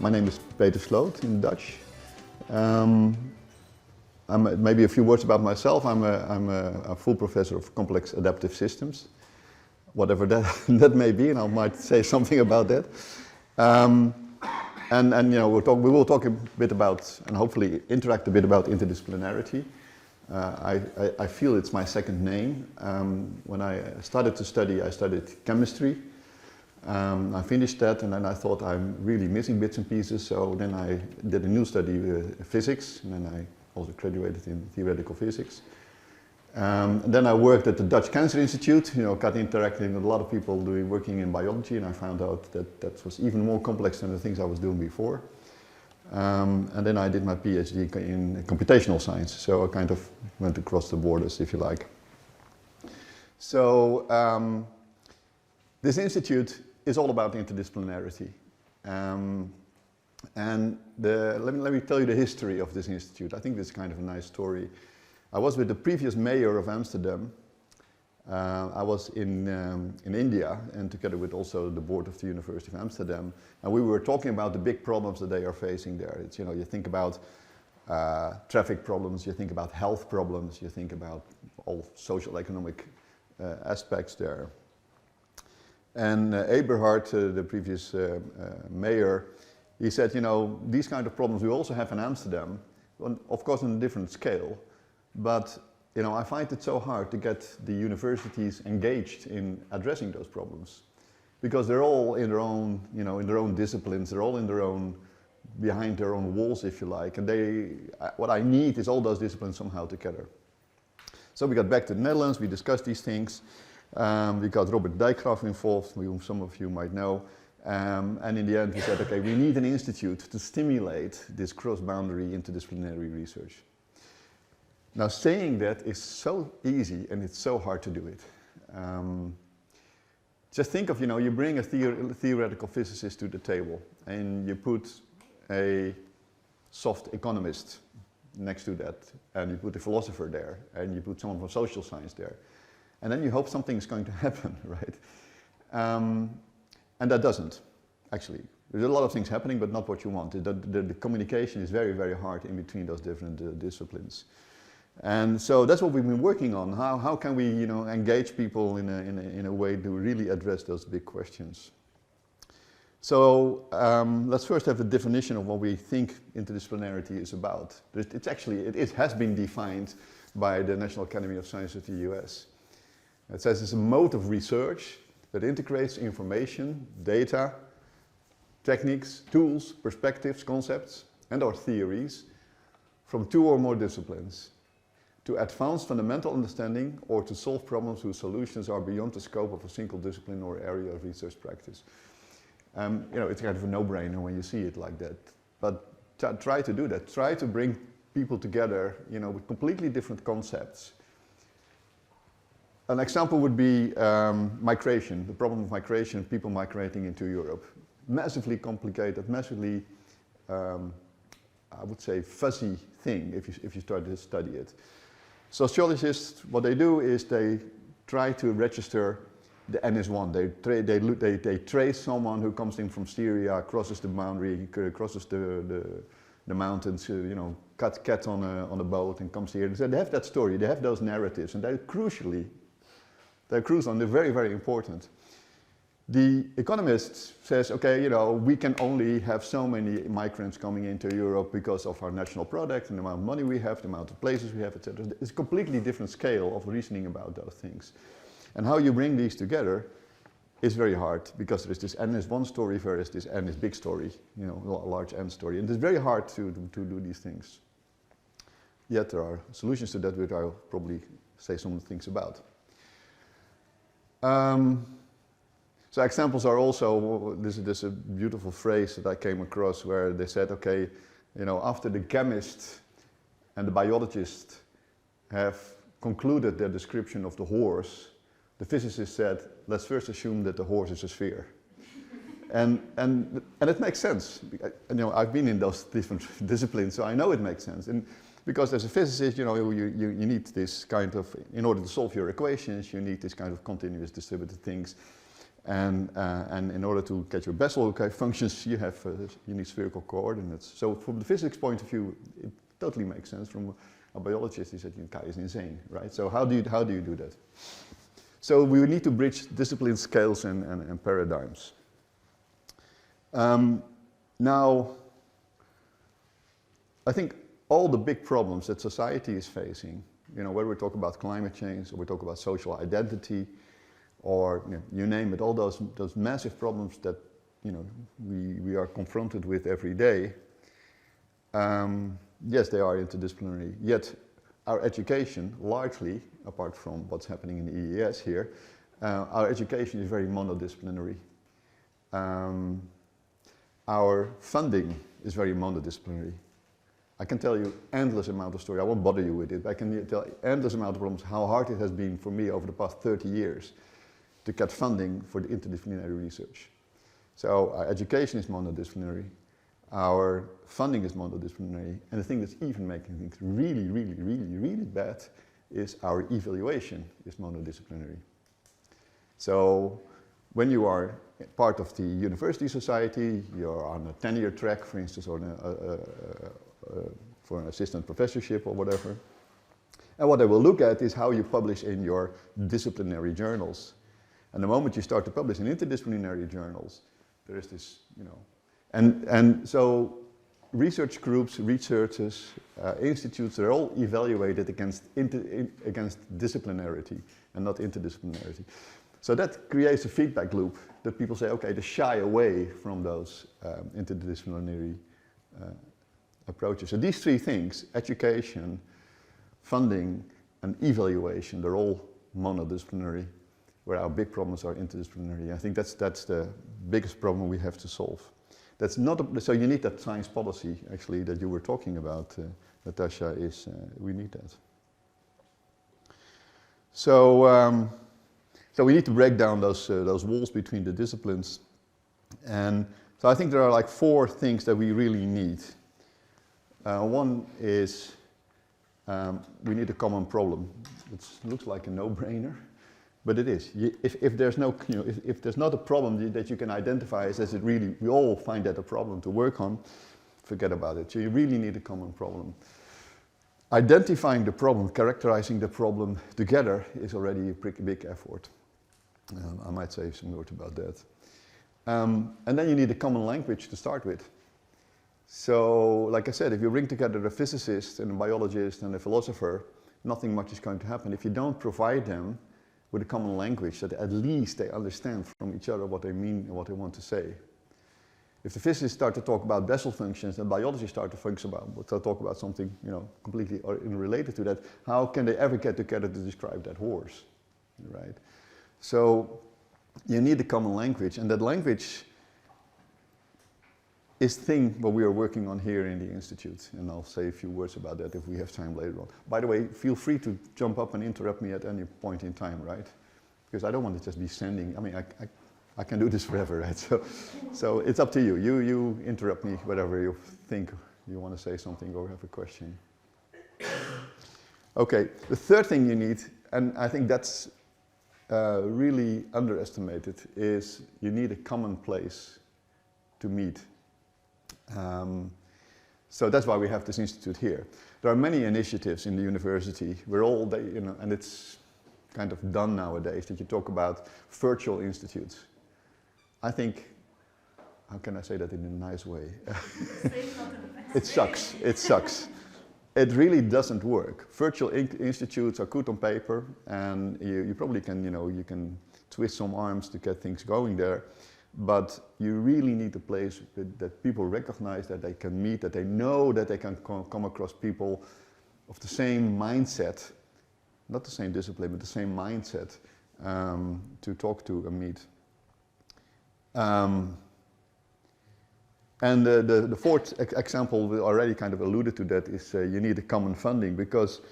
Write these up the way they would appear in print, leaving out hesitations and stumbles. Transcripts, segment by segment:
My name is Peter Sloot in Dutch. Maybe a few words about myself. I'm a full professor of complex adaptive systems, whatever that may be, and I might say something about that. And you know, we will talk a bit about, and hopefully interact a bit about interdisciplinarity. I feel it's my second name. When I started to study, I studied chemistry. I finished that, and then I thought I'm really missing bits and pieces, so then I did a new study, physics, and then I also graduated in theoretical physics. And then I worked at the Dutch Cancer Institute, you know, got interacting with a lot of people working in biology, and I found out that that was even more complex than the things I was doing before. And then I did my PhD in computational science, so I kind of went across the borders, if you like. So this institute is all about interdisciplinarity. And let me tell you the history of this institute. I think this is kind of a nice story. I was with the previous mayor of Amsterdam. I was in India, and together with also the board of the University of Amsterdam, and we were talking about the big problems that they are facing there. It's, you know, you think about traffic problems, you think about health problems, you think about all social economic aspects there. And Eberhard, the previous mayor, he said, you know, these kind of problems we also have in Amsterdam, of course on a different scale, but you know, I find it so hard to get the universities engaged in addressing those problems, because they're all in their own, you know, in their own disciplines, they're all in their own, behind their own walls, if you like, and what I need is all those disciplines somehow together. So we got back to the Netherlands, we discussed these things. We got Robert Dijkgraaf involved, whom some of you might know, and in the end we said, okay, we need an institute to stimulate this cross-boundary interdisciplinary research. Now saying that is so easy and it's so hard to do it. Just think of, you know, you bring a theoretical physicist to the table and you put a soft economist next to that, and you put a philosopher there, and you put someone from social science there. And then you hope something is going to happen, right? And that doesn't, actually. There's a lot of things happening, but not what you want. The communication is very, very hard in between those different disciplines. And so that's what we've been working on. How can we, you know, engage people in a way to really address those big questions? So let's first have a definition of what we think interdisciplinarity is about. It has been defined by the National Academy of Sciences of the US. It says it's a mode of research that integrates information, data, techniques, tools, perspectives, concepts, and/or theories from two or more disciplines to advance fundamental understanding or to solve problems whose solutions are beyond the scope of a single discipline or area of research practice. You know, it's kind of a no-brainer when you see it like that. But try to do that. Try to bring people together, you know, with completely different concepts. An example would be migration, the problem of migration, people migrating into Europe. Massively complicated, massively, I would say, fuzzy thing if you start to study it. Sociologists, what they do is they try to register the NS1. They trace someone who comes in from Syria, crosses the boundary, crosses the mountains, you know, cat on a boat and comes here. So they have that story, they have those narratives, and they're crucial, they're very, very important. The economist says, okay, you know, we can only have so many migrants coming into Europe because of our national product and the amount of money we have, the amount of places we have, etc. It's a completely different scale of reasoning about those things. And how you bring these together is very hard, because there's this NS1 story versus this NS big story, you know, a large N story. And it's very hard to do these things. Yet there are solutions to that, which I'll probably say some things about. So examples are also, this is a beautiful phrase that I came across where they said, okay, you know, after the chemist and the biologist have concluded their description of the horse, the physicist said, let's first assume that the horse is a sphere. and it makes sense. You know, I've been in those different disciplines, so I know it makes sense. And because as a physicist, you know, you need this kind of, in order to solve your equations, you need this kind of continuous distributed things. And in order to get your Bessel functions, you need spherical coordinates. So from the physics point of view, it totally makes sense. From a biologist, he said, "This guy is insane," right? So how do you do that? So we need to bridge discipline scales and paradigms. Now, I think all the big problems that society is facing, whether we talk about climate change or we talk about social identity, or you name it, all those massive problems that we are confronted with every day. Yes, they are interdisciplinary. Yet our education, largely, apart from what's happening in the EES here, our education is very monodisciplinary. Our funding is very monodisciplinary. I can tell you endless amount of stories. I won't bother you with it, but I can tell you endless amount of problems, how hard it has been for me over the past 30 years to get funding for the interdisciplinary research. So our education is monodisciplinary, our funding is monodisciplinary, and the thing that's even making things really, really, really, really bad is our evaluation is monodisciplinary. So when you are part of the university society, you're on a tenure track, for instance, or for an assistant professorship or whatever. And what they will look at is how you publish in your disciplinary journals. And the moment you start to publish in interdisciplinary journals, there is this, and so research groups, researchers, institutes, they're all evaluated against disciplinarity and not interdisciplinarity. So that creates a feedback loop that people say, okay, they shy away from those interdisciplinary approaches. So these three things, education, funding, and evaluation, they're all monodisciplinary, where our big problems are interdisciplinary. I think that's the biggest problem we have to solve. That's not so you need that science policy, actually, that you were talking about, Natasha, we need that. So, so we need to break down those walls between the disciplines. And so I think there are like 4 things that we really need. One is we need a common problem. It looks like a no-brainer, but it is. If there's no, if there's not a problem that you can identify as it really, we all find that a problem to work on, forget about it. So you really need a common problem. Identifying the problem, characterizing the problem together is already a pretty big effort. I might say some words about that. And then you need a common language to start with. So, like I said, if you bring together a physicist and a biologist and a philosopher, nothing much is going to happen. If you don't provide them with a common language that at least they understand from each other what they mean and what they want to say. If the physicists start to talk about Bessel functions and biologists start to talk about something, completely unrelated to that, how can they ever get together to describe that horse, right? So you need a common language, and that language is the thing what we are working on here in the Institute, and I'll say a few words about that if we have time later on. By the way, feel free to jump up and interrupt me at any point in time, right? Because I don't want to just be sending, I can do this forever, right? So it's up to you. You interrupt me whenever you think you want to say something or have a question. Okay, the third thing you need, and I think that's really underestimated, is you need a common place to meet. So that's why we have this institute here. There are many initiatives in the university. We're all, and it's kind of done nowadays that you talk about virtual institutes. I think, how can I say that in a nice way? It sucks, it sucks. It really doesn't work. Virtual institutes are good on paper, and you probably can, you can twist some arms to get things going there. But you really need a place that people recognize, that they can meet, that they know that they can come across people of the same mindset, not the same discipline, but the same mindset to talk to and meet. And the fourth example, we already kind of alluded to that, is you need a common funding, because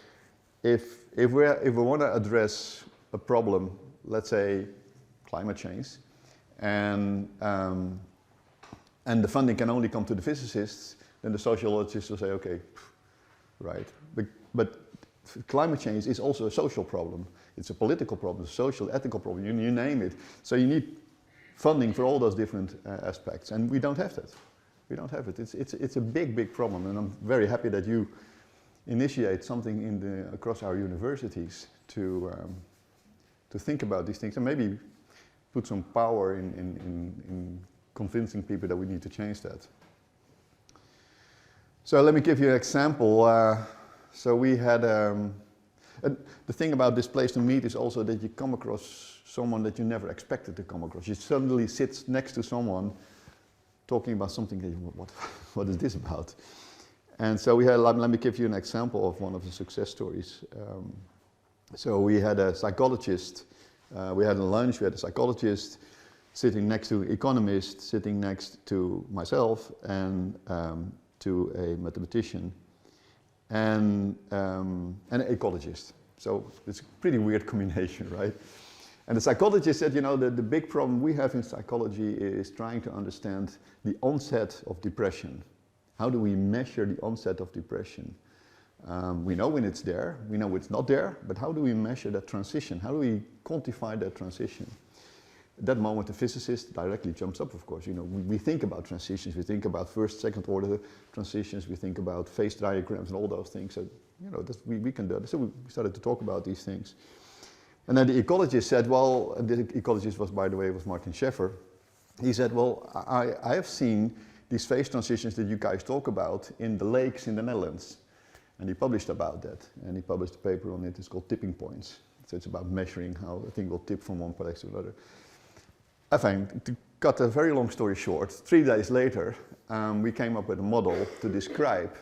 if we want to address a problem, let's say climate change, and the funding can only come to the physicists, then the sociologists will say, okay, right. But climate change is also a social problem. It's a political problem, a social, ethical problem, you name it. So you need funding for all those different aspects, and we don't have that. We don't have it. It's a big problem, and I'm very happy that you initiate something across our universities to think about these things and maybe put some power in convincing people that we need to change that. So let me give you an example. So we had, the thing about this place to meet is also that you come across someone that you never expected to come across. You suddenly sit next to someone talking about something that you, what is this about? And so we had, let me give you an example of one of the success stories. So we had a psychologist, we had a lunch, we had a psychologist sitting next to an economist, sitting next to myself, and to a mathematician, and an ecologist. So it's a pretty weird combination, right? And the psychologist said, you know, the big problem we have in psychology is trying to understand the onset of depression. How do we measure the onset of depression? We know when it's there, we know it's not there, but how do we measure that transition? How do we quantify that transition? At that moment, the physicist directly jumps up, of course. You know, we think about transitions, we think about first, second order transitions, we think about phase diagrams and all those things. So, you know, we can do that. So we started to talk about these things. And then the ecologist said, well, and the ecologist was, by the way, was Martin Scheffer. He said, well, I have seen these phase transitions that you guys talk about in the lakes in the Netherlands. And he published about that. And he published a paper on it. It's called tipping points. So it's about measuring how a thing will tip from one place to another. I find, to cut a very long story short, 3 days later, we came up with a model to describe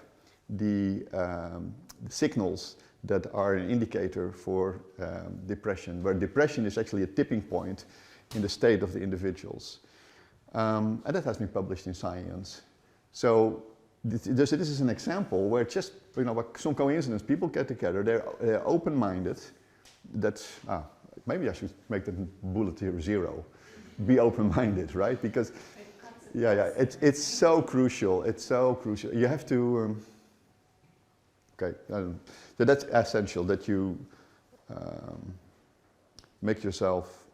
the signals that are an indicator for depression, where depression is actually a tipping point in the state of the individuals. And that has been published in Science. So this is an example where just, you know, some coincidence, people get together, they're open-minded. That's, maybe I should make the bullet here 0. Be open-minded, right? Because, it's so crucial. It's so crucial. You have to, okay, so that's essential, that you make yourself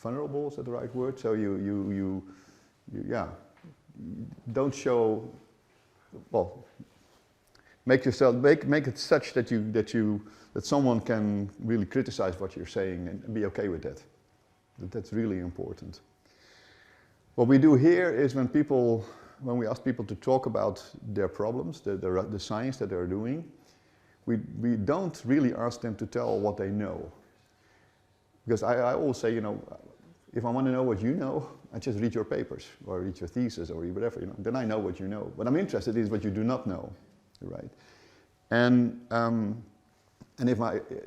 vulnerable, is that the right word? So you don't show, well, make it such that someone can really criticize what you're saying and be okay with that. That's really important. What we do here is when we ask people to talk about their problems, the science that they're doing, we don't really ask them to tell what they know. Because I always say, you know, if I want to know what you know, I just read your papers or read your thesis or whatever, you know, then I know what you know. What I'm interested in is what you do not know, right? And if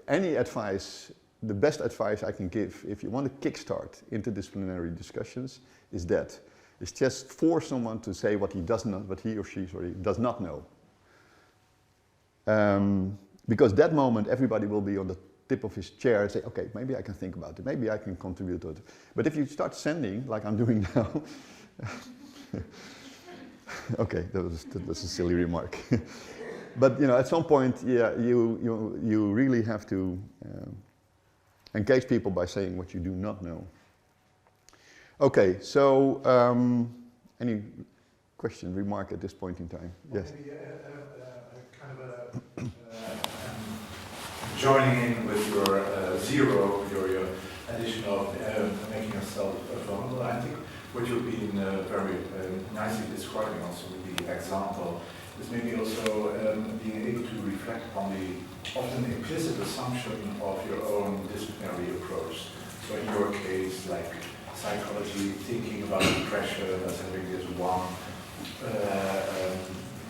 any advice, the best advice I can give, if you want to kickstart interdisciplinary discussions, is that. It's just for someone to say what he doesn't know, what he or she does not know. Because that moment, everybody will be on the tip of his chair and say, okay, maybe I can think about it, maybe I can contribute to it. But if you start sending, like I'm doing now, okay, that was a silly remark. But you know, at some point, yeah, you really have to engage people by saying what you do not know. Okay, so any question, remark at this point in time? Well, yes. maybe kind of joining in with your 0, your addition of making yourself vulnerable. I think what you've been very nicely describing also with the example is maybe also being able to reflect on the often implicit assumption of your own disciplinary approach. So in your case, like psychology, thinking about depression as having this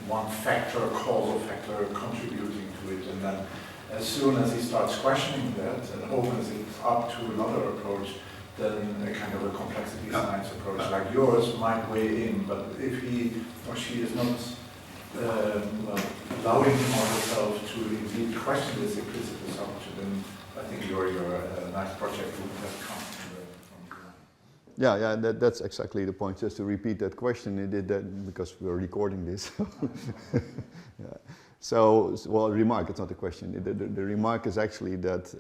one factor, causal factor contributing to it, and then as soon as he starts questioning that and opens it up to another approach, then a kind of a complexity science approach like yours might weigh in. But if he or she is not allowing him or herself to indeed question this implicit assumption, then I think your nice project would have come from you. Yeah, that's exactly the point. Just to repeat that question, it did that because we're recording this. Yeah. So, well, remark, it's not a question. The remark is actually that,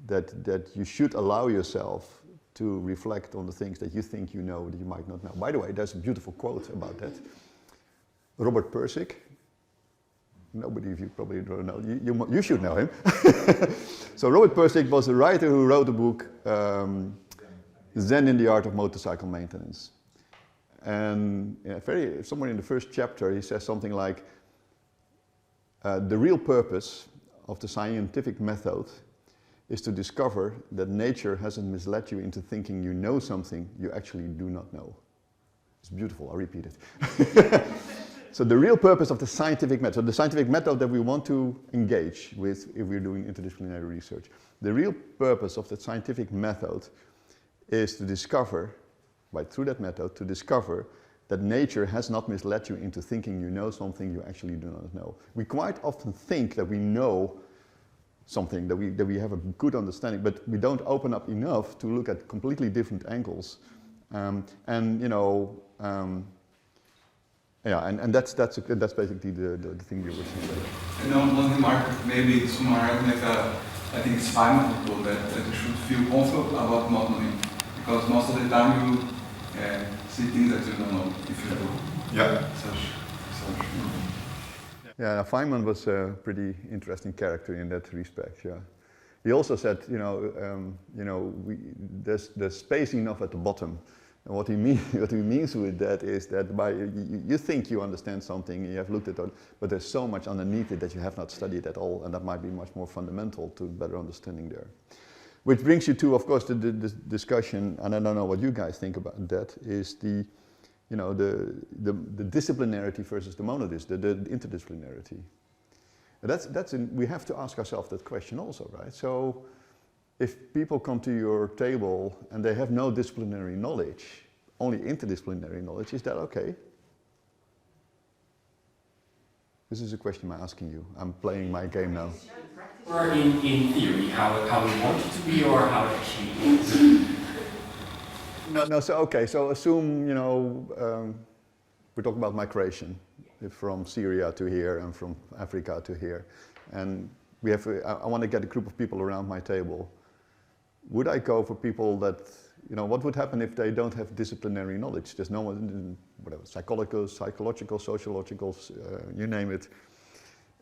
that you should allow yourself to reflect on the things that you think you know that you might not know. By the way, there's a beautiful quote about that. Robert Pirsig. Nobody of you probably don't know. You should know him. So Robert Pirsig was a writer who wrote a book, Zen in the Art of Motorcycle Maintenance. And somewhere in the first chapter he says something like, the real purpose of the scientific method is to discover that nature hasn't misled you into thinking you know something you actually do not know. It's beautiful, I'll repeat it. So the real purpose of the scientific method that we want to engage with if we're doing interdisciplinary research, the real purpose of the scientific method is to discover, through that method, to discover that nature has not misled you into thinking you know something you actually do not know. We quite often think that we know something, that we have a good understanding, but we don't open up enough to look at completely different angles. That's basically the thing we were saying. And one thing, Mark, maybe to summarize, I think it's fine for people that you should feel comfortable about not knowing, because most of the time you see things that you don't know if you do. Yeah. Yeah, Feynman was a pretty interesting character in that respect. Yeah, he also said, there's space enough at the bottom. And what he means with that is that you think you understand something, you have looked at it, but there's so much underneath it that you have not studied at all, and that might be much more fundamental to better understanding there. Which brings you to, of course, the discussion, and I don't know what you guys think about that, is the disciplinarity versus the monadism, the interdisciplinarity. And we have to ask ourselves that question also, right? So, if people come to your table and they have no disciplinary knowledge, only interdisciplinary knowledge, is that okay? This is a question I'm asking you. I'm playing my game now. Or in theory, how we want it to be or how it actually is? So assume, we're talking about migration from Syria to here and from Africa to here. And I want to get a group of people around my table. Would I go for people that, what would happen if they don't have disciplinary knowledge? There's no one, whatever, psychological, sociological, you name it,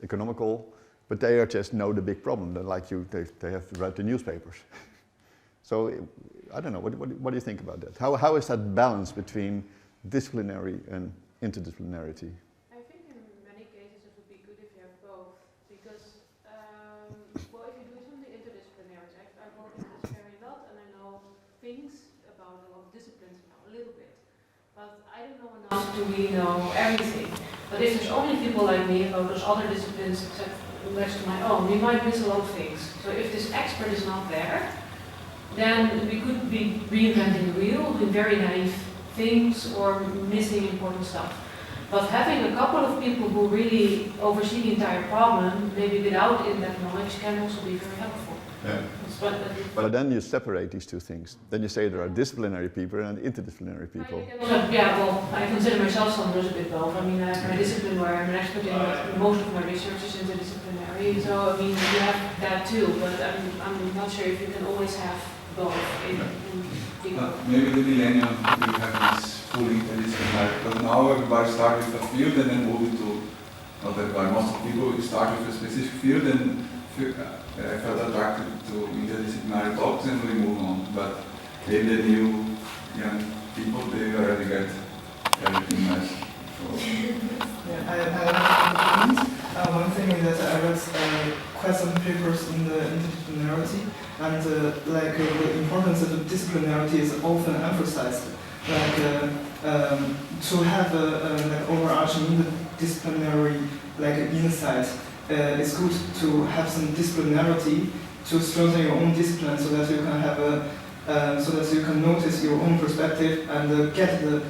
economical, but they just know the big problem. They're like you, they have read the newspapers. So, I don't know, what do you think about that? How is that balance between disciplinary and interdisciplinarity? I think in many cases it would be good if you have both, because, well, if you do something interdisciplinary, I work interdisciplinary a lot, and I know things about a lot of disciplines now, a little bit, but I don't know enough to really know everything. But if there's only people like me about those other disciplines next to my own, we might miss a lot of things. So if this expert is not there, then we could be reinventing the wheel, doing very naive things or missing important stuff. But having a couple of people who really oversee the entire problem, maybe without in-depth knowledge, can also be very helpful. Yeah. But then you separate these two things. Then you say there are disciplinary people and interdisciplinary people. Yeah, well, I consider myself sometimes a bit both. I mean, I have my discipline where I'm an expert in, but most of my research is interdisciplinary. So, I mean, you have that too, but I'm not sure if you can always have both in people. Maybe the millennium will have this fully interdisciplinary, but now everybody starts with a field and then move into, not everybody, most people start with a specific field and I felt attracted to interdisciplinary talks and we move on. But maybe the new young people, they already get everything nice. So. Yeah, I have a point. One thing is that I read quite some papers in the interdisciplinarity, and the importance of disciplinarity is often emphasized. To have overarching interdisciplinary insight, it's good to have some disciplinarity to strengthen your own discipline, so that you can have so that you can notice your own perspective and get the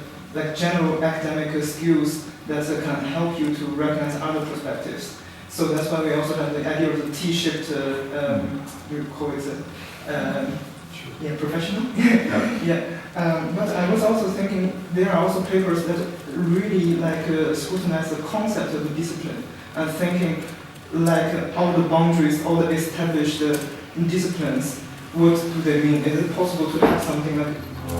general academic skills that can help you to recognize other perspectives. So that's why we also have the idea of the T-shaped, we call it professional. Yeah. But I was also thinking there are also papers that really scrutinize the concept of the discipline and thinking all the boundaries, all the established disciplines what do they mean? Is it possible to have something like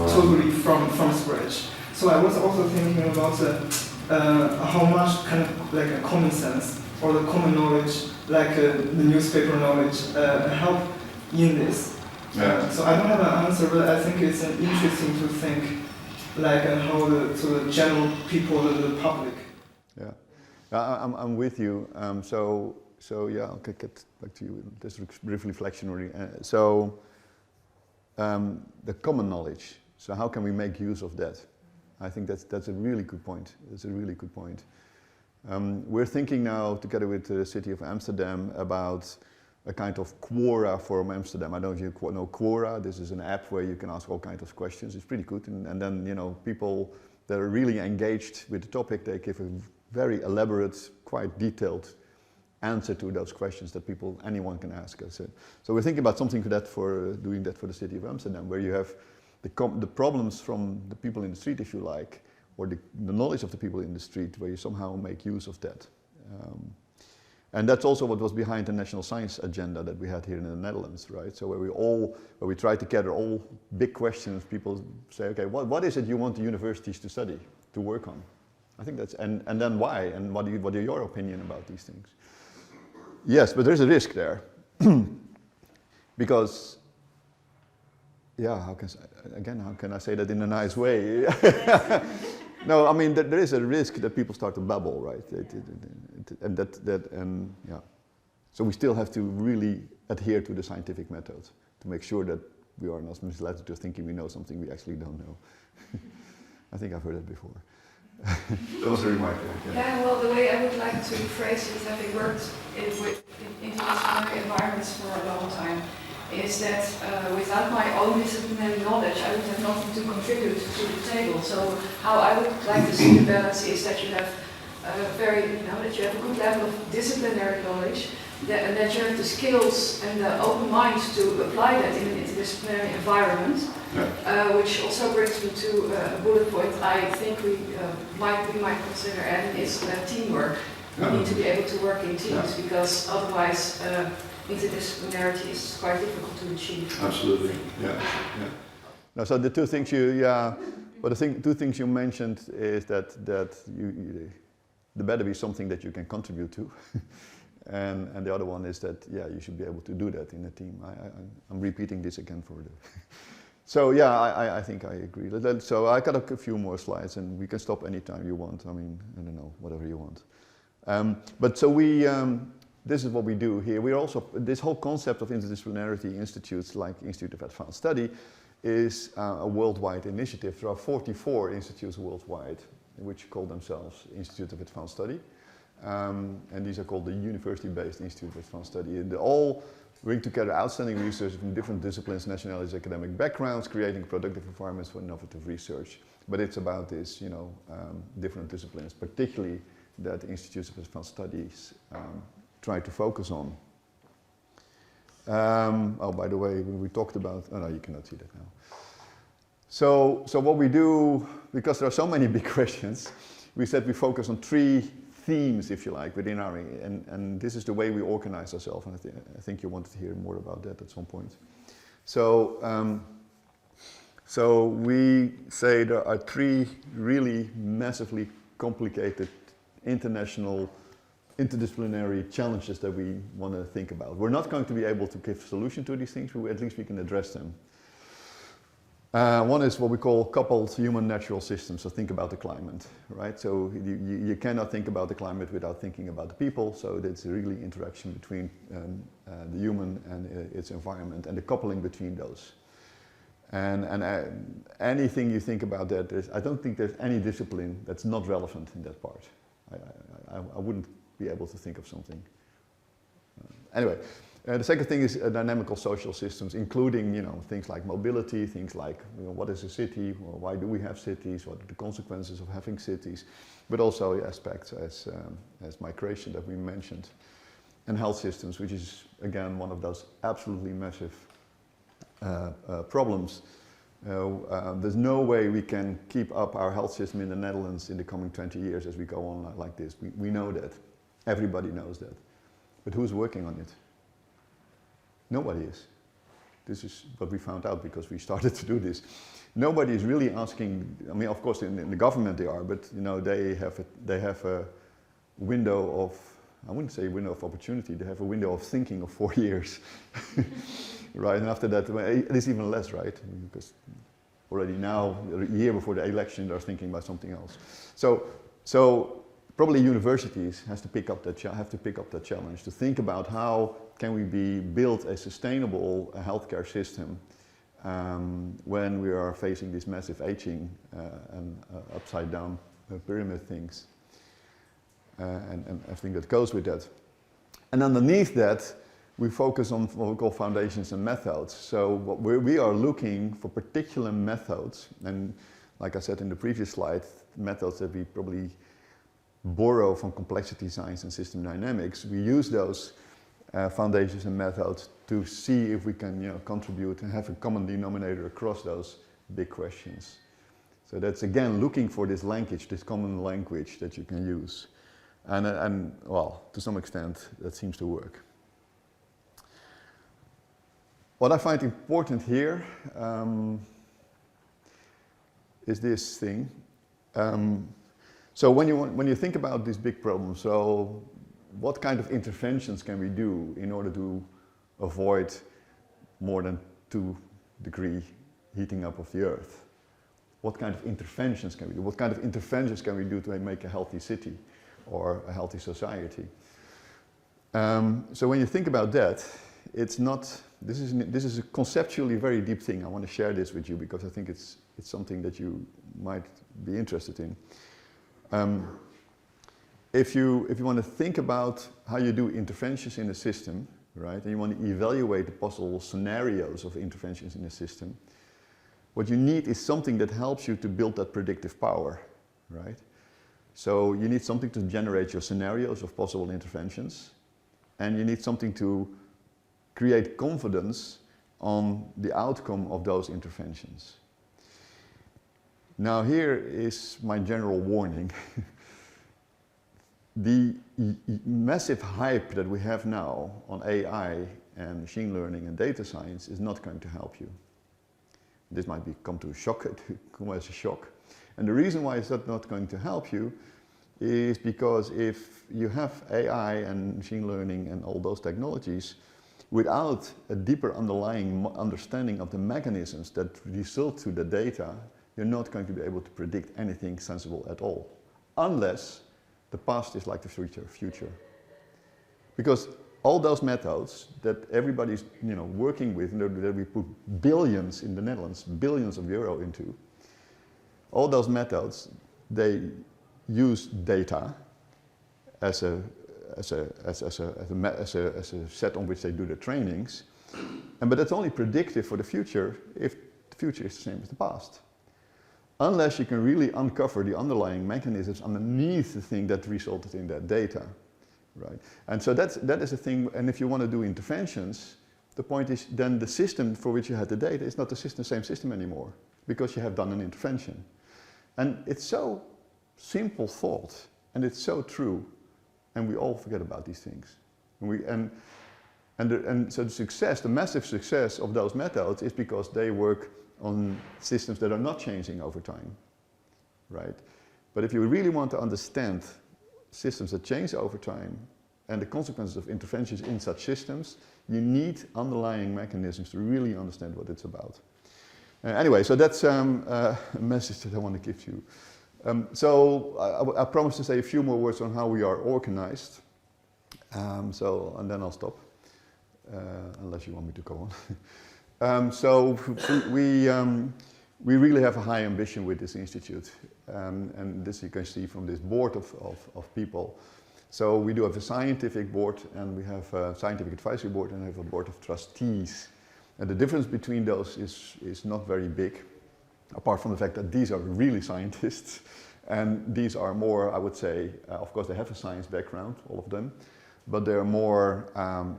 totally from scratch? So I was also thinking about how much kind of like a common sense or the common knowledge, like the newspaper knowledge, help in this. Yeah. So I don't have an answer, but I think it's interesting to think like how the general people, the public. Yeah, I'm with you. So yeah, I'll get back to you. This brief reflection already. The common knowledge. So how can we make use of that? I think that's a really good point. That's a really good point. We're thinking now, together with the city of Amsterdam, about a kind of Quora for Amsterdam. I don't know if you know Quora. This is an app where you can ask all kinds of questions. It's pretty good. And then, you know, people that are really engaged with the topic, they give a very elaborate, quite detailed answer to those questions that anyone can ask us. So we're thinking about something doing that for the city of Amsterdam, where you have the problems from the people in the street, if you like, or the knowledge of the people in the street, where you somehow make use of that. And that's also what was behind the national science agenda that we had here in the Netherlands, right? So where we try to gather all big questions, people say, okay, what is it you want the universities to study, to work on? I think that's, and then why, and what are your opinion about these things? Yes, but there's a risk there. Because, yeah, how can I say that in a nice way? No, I mean, there is a risk that people start to babble, right? And yeah. So we still have to really adhere to the scientific method to make sure that we are not misled into thinking we know something we actually don't know. I think I've heard it before. That was a remark. Yeah, well, the way I would like to phrase it, having worked in interdisciplinary environments for a long time, is that without my own disciplinary knowledge, I would have nothing to contribute to the table. So how I would like to see the balance is that you have that you have a good level of disciplinary knowledge, and that you have the skills and the open mind to apply that in an interdisciplinary environment. Yeah. Which also brings me to a bullet point I think we might consider adding is teamwork. We need to be able to work in teams because otherwise interdisciplinarity is quite difficult to achieve. Absolutely, yeah. No, so the two things two things you mentioned is that there better be something that you can contribute to, and the other one is that you should be able to do that in a team. I'm repeating this again for the. So yeah, I think I agree. So I got a few more slides, and we can stop anytime you want. I mean, I don't know, whatever you want. But so this is what we do here. We're also, this whole concept of interdisciplinarity institutes like Institute of Advanced Study is a worldwide initiative. There are 44 institutes worldwide which call themselves Institute of Advanced Study. And these are called the university-based Institute of Advanced Study. And they all bring together outstanding researchers from different disciplines, nationalities, academic backgrounds, creating productive environments for innovative research. But it's about this, different disciplines, particularly that Institutes of Advanced Studies try to focus on. By the way, we talked about, oh no, you cannot see that now. So what we do, because there are so many big questions, we said we focus on 3 themes, if you like, within our, and this is the way we organize ourselves, and I think you wanted to hear more about that at some point. So we say there are 3 really massively complicated international interdisciplinary challenges that we want to think about. We're not going to be able to give solution to these things, but at least we can address them. One is what we call coupled human-natural systems, so think about the climate, right? So you cannot think about the climate without thinking about the people, so it's really interaction between the human and its environment and the coupling between those. And anything you think about that, I don't think there's any discipline that's not relevant in that part. I wouldn't be able to think of something. Anyway. The second thing is dynamical social systems, including things like mobility, things like what is a city, or why do we have cities, what are the consequences of having cities, but also aspects as migration that we mentioned, and health systems, which is again one of those absolutely massive problems. There's no way we can keep up our health system in the Netherlands in the coming 20 years as we go on like this. We know that. Everybody knows that. But who's working on it? Nobody is. this is what we found out because we started to do this. Nobody is really asking. I mean, of course, in the government they are, but you know, they have a window of, I wouldn't say window of opportunity. They have a window of thinking of 4 years, right? And after that, well, it is even less, right? Because already now, a year before the election, they're thinking about something else. So probably universities have to pick up that challenge to think about how can we build a sustainable healthcare system when we are facing this massive aging and upside down pyramid things and everything that goes with that. And underneath that, we focus on what we call foundations and methods. So we are looking for particular methods, and like I said in the previous slide, methods that we probably borrow from complexity science and system dynamics. We use those foundations and methods to see if we can contribute and have a common denominator across those big questions. So that's again looking for this language, this common language that you can use. And well, to some extent, that seems to work. What I find important here is this thing. So when you think about this big problem, so what kind of interventions can we do in order to avoid more than 2-degree heating up of the Earth? What kind of interventions can we do? What kind of interventions can we do to make a healthy city or a healthy society? So when you think about that, it's not. This is a conceptually very deep thing. I want to share this with you because I think it's something that you might be interested in. If you want to think about how you do interventions in a system, right, and you want to evaluate the possible scenarios of interventions in a system, what you need is something that helps you to build that predictive power, right? So you need something to generate your scenarios of possible interventions, and you need something to create confidence on the outcome of those interventions. Now here is my general warning. The massive hype that we have now on AI and machine learning and data science is not going to help you. This might come as a shock. And the reason why it's not going to help you is because if you have AI and machine learning and all those technologies, without a deeper underlying understanding of the mechanisms that result to the data, you're not going to be able to predict anything sensible at all, unless the past is like the future. Because all those methods that everybody's working with, that we put billions in the Netherlands, billions of euro into, all those methods, they use data as a set on which they do the trainings, but that's only predictive for the future if the future is the same as the past. Unless you can really uncover the underlying mechanisms underneath the thing that resulted in that data, right? And so that is a thing, and if you want to do interventions, the point is then the system for which you had the data is not the same system anymore, because you have done an intervention. And it's so simple thought, and it's so true, and we all forget about these things. And so the massive success of those methods is because they work on systems that are not changing over time, right? But if you really want to understand systems that change over time and the consequences of interventions in such systems, you need underlying mechanisms to really understand what it's about. Anyway, so that's a message that I want to give you. So I promise to say a few more words on how we are organized. And then I'll stop, unless you want me to go on. So we really have a high ambition with this institute, and this you can see from this board of people. So we do have a scientific board, and we have a scientific advisory board, and we have a board of trustees. And the difference between those is not very big, apart from the fact that these are really scientists, and these are more, I would say, of course they have a science background, all of them, but they're more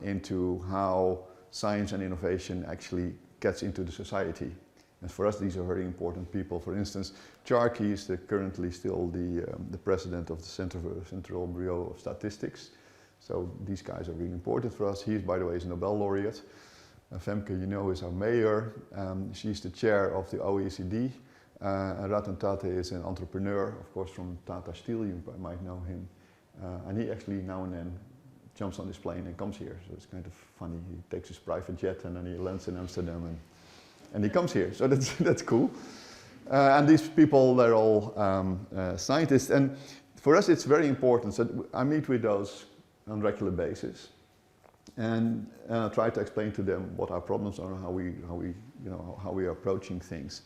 into how science and innovation actually gets into the society. And for us, these are very important people. For instance, Charky is currently still the president of the Central Bureau of Statistics. So these guys are really important for us. He, by the way, is a Nobel laureate. Femke, you know, is our mayor. She's the chair of the OECD. And Ratan Tate is an entrepreneur, of course, from Tata Steel, you might know him. And he actually now and then jumps on this plane and comes here. So it's kind of funny. He takes his private jet and then he lands in Amsterdam and he comes here. So that's cool. And these people, they're all scientists. And for us, it's very important. So I meet with those on a regular basis. And try to explain to them what our problems are, how we are approaching things.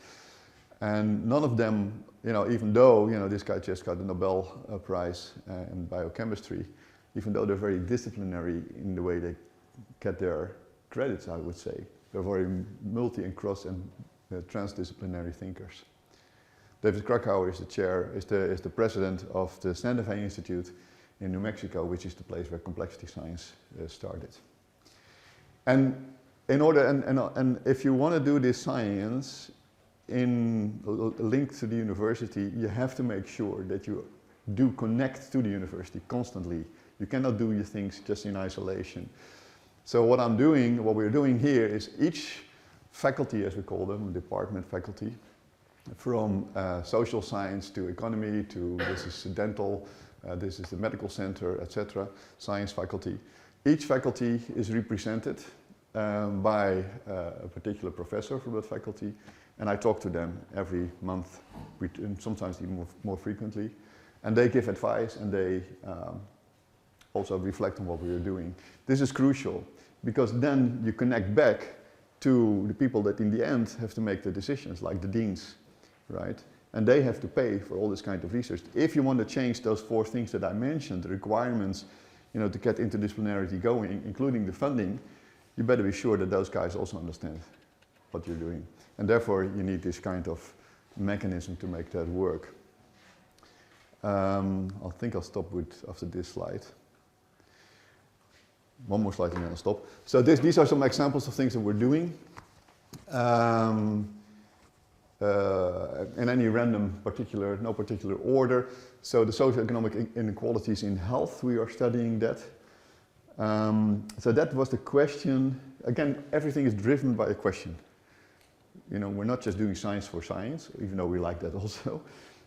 And none of them, even though this guy just got the Nobel Prize in biochemistry, even though they're very disciplinary in the way they get their credits, I would say, they're very multi and cross and transdisciplinary thinkers. David Krakauer is the president of the Santa Fe Institute in New Mexico, which is the place where complexity science started. And if you want to do this science linked to the university, you have to make sure that you do connect to the university constantly. You cannot do your things just in isolation. So what we're doing here is each faculty, as we call them, department faculty, from social science to economy to this is dental, this is the medical center, etc., science faculty. Each faculty is represented by a particular professor from that faculty, and I talk to them every month, and sometimes even more frequently, and they give advice and they also reflect on what we are doing. This is crucial because then you connect back to the people that in the end have to make the decisions, like the deans, right? And they have to pay for all this kind of research. If you want to change those 4 things that I mentioned, the requirements, to get interdisciplinarity going, including the funding, you better be sure that those guys also understand what you're doing. And therefore, you need this kind of mechanism to make that work. I think I'll stop after this slide. One more slide and then I'll stop. So these are some examples of things that we're doing. In any no particular order. So the socioeconomic inequalities in health, we are studying that. So that was the question. Again, everything is driven by a question. We're not just doing science for science, even though we like that also,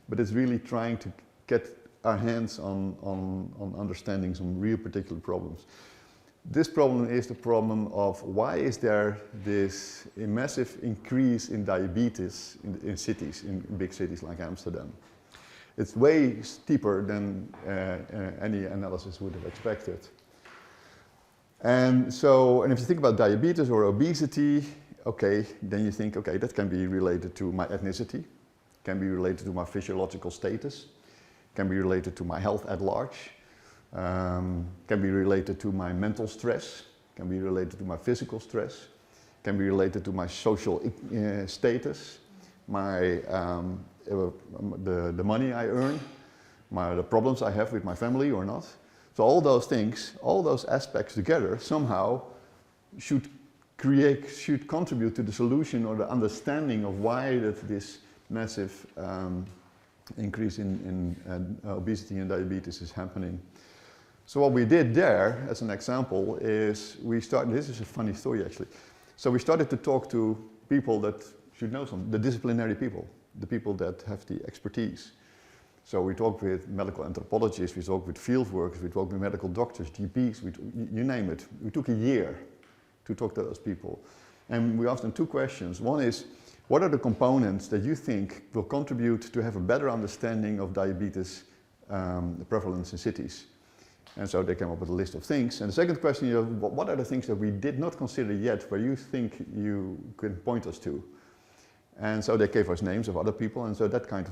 but it's really trying to get our hands on understanding some real particular problems. This problem is the problem of why is there this massive increase in diabetes in cities, in big cities like Amsterdam. It's way steeper than any analysis would have expected. And if you think about diabetes or obesity, okay, then you think, okay, that can be related to my ethnicity, can be related to my physiological status, can be related to my health at large, can be related to my mental stress, can be related to my physical stress, can be related to my social status, the money I earn, the problems I have with my family or not. So all those things, all those aspects together somehow should contribute to the solution or the understanding of why this massive increase in obesity and diabetes is happening. So what we did there, as an example, is this is a funny story actually. So we started to talk to people that should know the disciplinary people, the people that have the expertise. So we talked with medical anthropologists, we talked with field workers, we talked with medical doctors, GPs, you name it. We took a year to talk to those people. And we asked them 2 questions. One is, what are the components that you think will contribute to have a better understanding of diabetes prevalence in cities? And so they came up with a list of things. And the second question is, what are the things that we did not consider yet where you think you can point us to? And so they gave us names of other people, and so that kind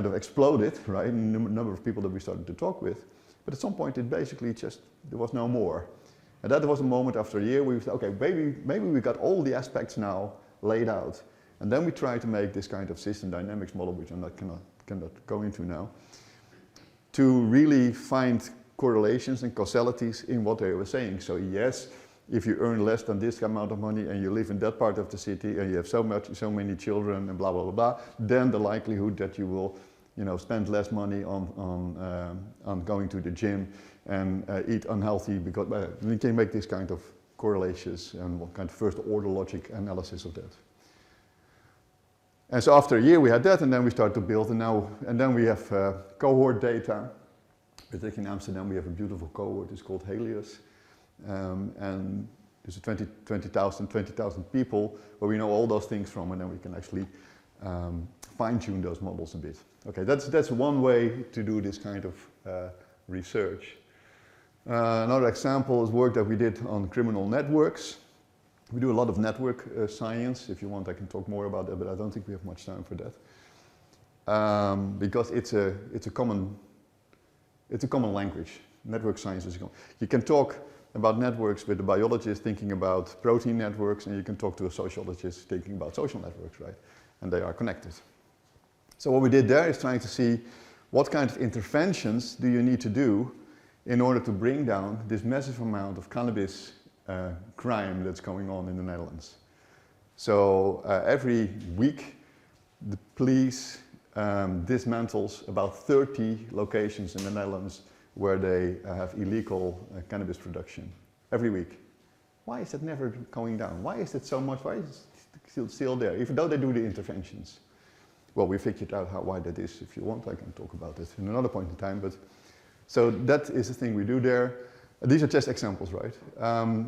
of exploded, right, in the number of people that we started to talk with. But at some point it basically there was no more. And that was a moment after a year we said, okay, maybe we got all the aspects now laid out. And then we tried to make this kind of system dynamics model, which I cannot go into now, to really find correlations and causalities in what they were saying. So yes, if you earn less than this amount of money and you live in that part of the city and you have so many children and blah, blah, blah, blah, then the likelihood that you will spend less money on going to the gym and eat unhealthy, because you can make this kind of correlations and what kind of first order logic analysis of that. And so after a year we had that, and then we started to build, and then we have cohort data. Particularly in Amsterdam we have a beautiful cohort, it's called Helios. And there's 20,000 people where we know all those things from, and then we can actually fine-tune those models a bit. Okay, that's one way to do this kind of research. Another example is work that we did on criminal networks. We do a lot of network science. If you want, I can talk more about that, but I don't think we have much time for that. Because it's a common language. Network science is common. You can talk about networks with a biologist thinking about protein networks, and you can talk to a sociologist thinking about social networks, right? And they are connected. So what we did there is trying to see what kind of interventions do you need to do in order to bring down this massive amount of cannabis crime that's going on in the Netherlands. So every week the police dismantles about 30 locations in the Netherlands where they have illegal cannabis production every week. Why is that never going down? Why is it so much? Why is it still there, even though they do the interventions? Well, we figured out why that is. If you want, I can talk about it in another point in time. But so that is the thing we do there. These are just examples, right?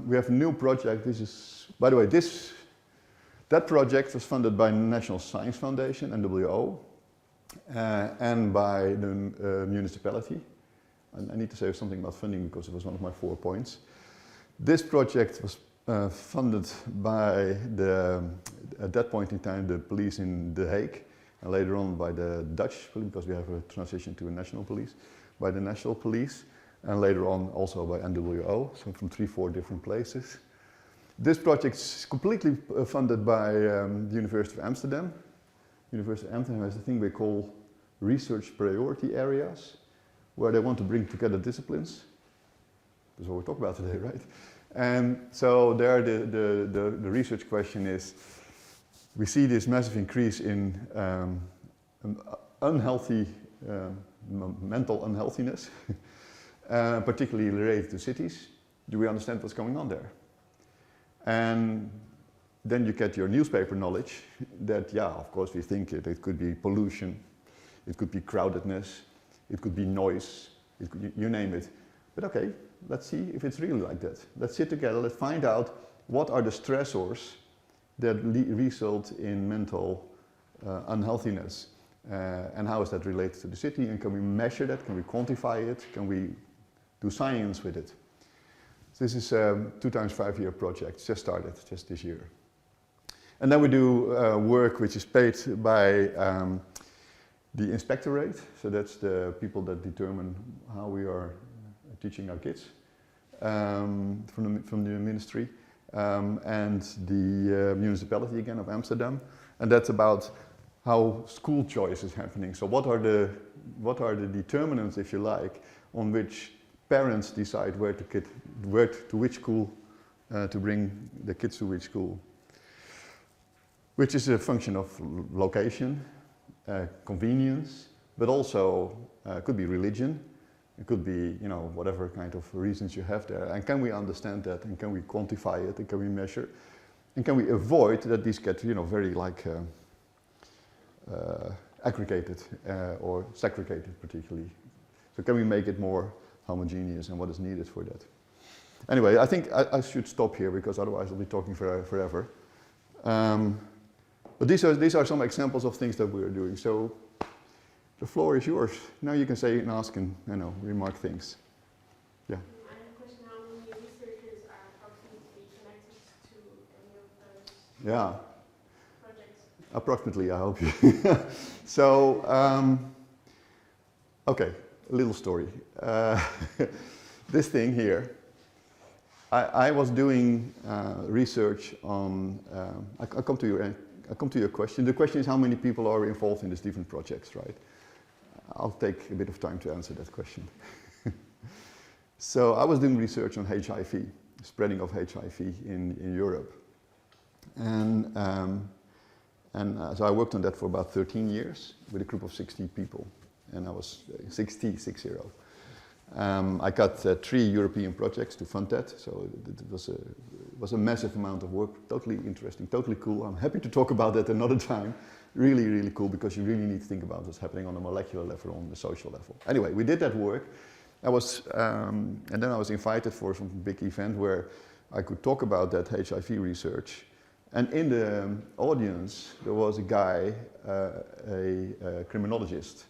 We have a new project. This is, by the way, that project was funded by National Science Foundation, NWO, and by the municipality. And I need to say something about funding because it was one of my 4 points. This project was funded by at that point in time, the police in The Hague, and later on by the Dutch police, because we have a transition to a national police, by the national police, and later on also by NWO, so from 3-4 different places. This project is completely funded by the University of Amsterdam. University of Amsterdam has a thing we call research priority areas, where they want to bring together disciplines. That's what we talk about today, right? And so there the research question is, we see this massive increase in unhealthy, mental unhealthiness, particularly related to cities. Do we understand what's going on there? And then you get your newspaper knowledge that, yeah, of course we think it could be pollution, it could be crowdedness, it could be noise, you name it. But okay, let's see if it's really like that. Let's sit together, let's find out what are the stressors that result in mental unhealthiness. And how is that related to the city? And can we measure that? Can we quantify it? Can we do science with it? So this is a 2 times 5 year project, just started, just this year. And then we do work which is paid by the inspectorate. So that's the people that determine how we are teaching our kids from the ministry. And the municipality again of Amsterdam. And that's about how school choice is happening. So what are the determinants, if you like, on which parents decide to which school to bring the kids to which school, which is a function of location, convenience, but also could be religion. It could be, whatever kind of reasons you have there. And can we understand that? And can we quantify it? And can we measure? And can we avoid that these get, very aggregated or segregated particularly? So can we make it more homogeneous, and what is needed for that? Anyway, I think I should stop here because otherwise I'll be talking forever. But these are some examples of things that we are doing. So the floor is yours. Now you can say and ask and remark things. Yeah. I have a question: how many researchers are approximately connected to any of those projects? Approximately, I hope you. So, okay, a little story. This thing here, I was doing research on. I come to your question. The question is how many people are involved in these different projects, right? I'll take a bit of time to answer that question. So I was doing research on HIV, spreading of HIV in Europe. And so I worked on that for about 13 years with a group of 60 people. And I was 60. I got 3 European projects to fund that. So it was was a massive amount of work, totally interesting, totally cool. I'm happy to talk about that another time. Really, really cool, because you really need to think about what's happening on a molecular level, on the social level. Anyway, we did that work. And then I was invited for some big event where I could talk about that HIV research. And in the audience, there was a guy, a criminologist.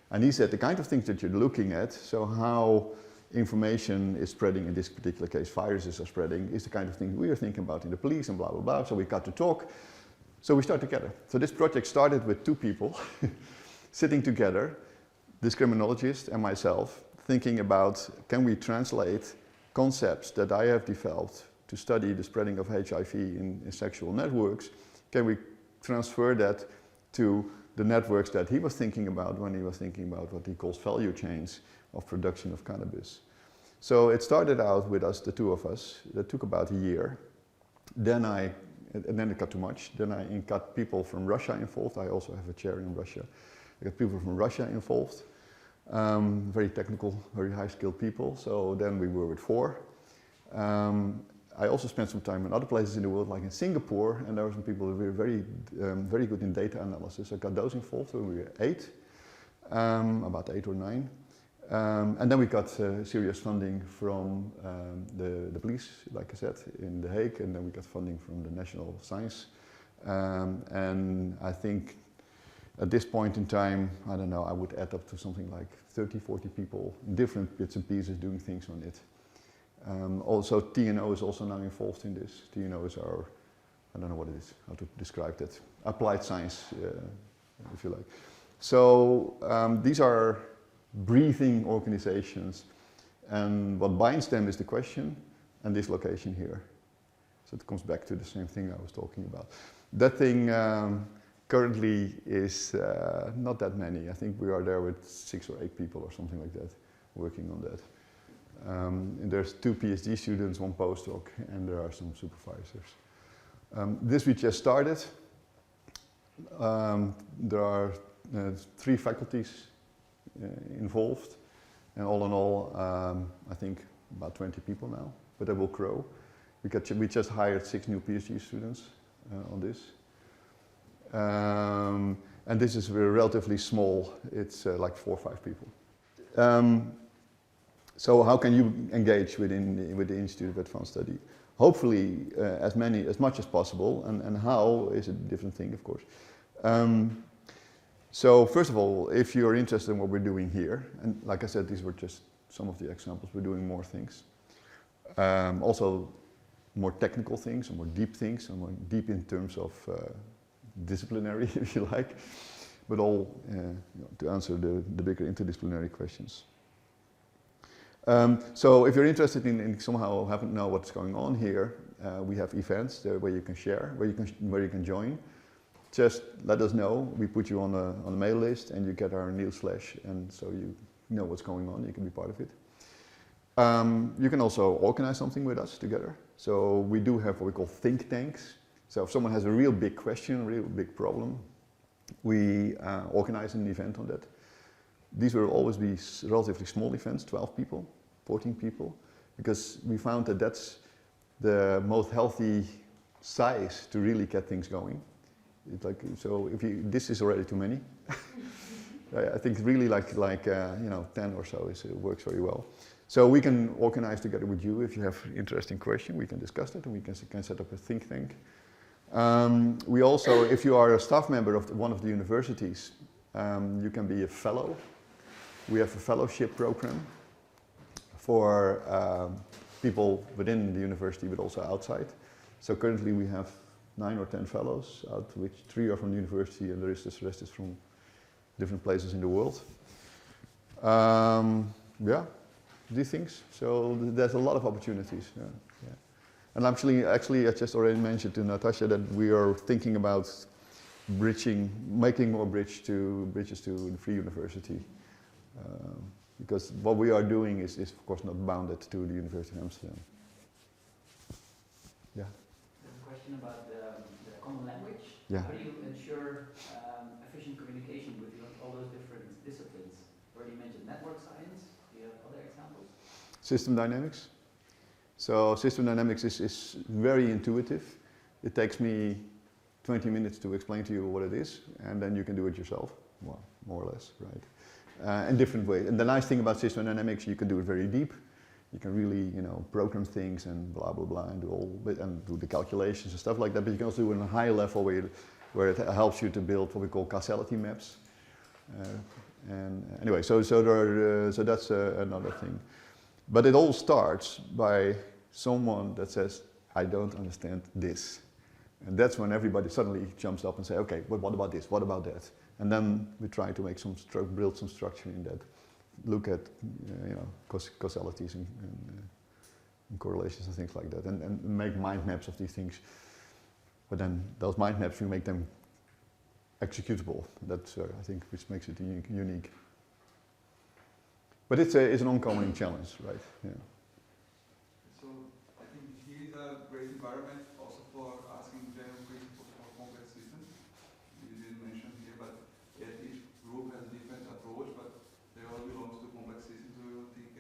And he said, the kind of things that you're looking at, so how information is spreading, in this particular case viruses are spreading, is the kind of thing we are thinking about in the police and blah, blah, blah. So we got to talk. So we started together. So this project started with 2 people sitting together, this criminologist and myself, thinking about, can we translate concepts that I have developed to study the spreading of HIV in sexual networks, can we transfer that to the networks that he was thinking about when he was thinking about what he calls value chains of production of cannabis. So it started out with us, the 2 of us. That took about a year. Then it got too much. Then I got people from Russia involved. I also have a chair in Russia. I got people from Russia involved. Very technical, very high-skilled people. So then we were with 4. I also spent some time in other places in the world, like in Singapore, and there were some people who were very good in data analysis. I got those involved when we were 8, about 8 or 9. And then we got serious funding from the police, like I said, in The Hague, and then we got funding from the National Science. And I think at this point in time, I don't know, I would add up to something like 30, 40 people, different bits and pieces doing things on it. Also, TNO is also now involved in this. TNO is our, I don't know what it is, how to describe that, applied science, if you like. So these are breathing organizations, and what binds them is the question and this location here. So it comes back to the same thing I was talking about. That thing currently is not that many. I think we are there with 6 or 8 people or something like that working on that. And there's 2 PhD students, 1 postdoc, and there are some supervisors. This we just started. There are 3 faculties involved, and all in all, I think about 20 people now, but that will grow. We just hired 6 new PhD students on this. And this is relatively small, it's like 4 or 5 people. So how can you engage with the Institute of Advanced Study? Hopefully as much as possible, and how is a different thing, of course. So first of all, if you're interested in what we're doing here, and like I said, these were just some of the examples, we're doing more things. Also more technical things, or more deep things, and more deep in terms of disciplinary, if you like, but all to answer the bigger interdisciplinary questions. So if you're interested in somehow know what's going on here, we have events there where you can share, where you can join. Just let us know. We put you on a mail list, and you get our newsflash, and so you know what's going on. You can be part of it. You can also organize something with us together. So we do have what we call think tanks. So if someone has a real big question, a real big problem, we organize an event on that. These will always be relatively small events, 12 people, 14 people, because we found that that's the most healthy size to really get things going. It's like, so if this is already too many. I think really like 10 or so works very well. So we can organize together with you if you have an interesting question. We can discuss it, and we can set up a think tank. We also, if you are a staff member of one of the universities, you can be a fellow. We have a fellowship program for people within the university, but also outside. So currently we have 9 or 10 fellows, out of which 3 are from the university, and the rest is from different places in the world. Yeah, these things. So there's a lot of opportunities. Yeah. And actually, I just already mentioned to Natasha that we are thinking about making more bridges to the Free University. Because what we are doing is of course not bounded to the University of Amsterdam. Yeah. There's a question about the common language. Yeah. How do you ensure efficient communication with all those different disciplines? You already mentioned network science. Do you have other examples? System dynamics. So system dynamics is very intuitive. It takes me 20 minutes to explain to you what it is, and then you can do it yourself, well, more or less, right? In different ways. And the nice thing about system dynamics, you can do it very deep. You can really, program things and blah blah blah, and do the calculations and stuff like that. But you can also do it on a high level where it helps you to build what we call causality maps. And anyway, so that's another thing. But it all starts by someone that says, "I don't understand this," and that's when everybody suddenly jumps up and say, "Okay, but what about this? What about that?" And then we try to make build some structure in that. Look at causalities and correlations and things like that, and make mind maps of these things. But then those mind maps, we make them executable. That's I think which makes it unique. But it's an ongoing challenge, right? Yeah. So I think here is a great environment also for asking general principles for complex systems. You didn't mention here, but yet each group has a different approach, but they all belong to complex systems. So you think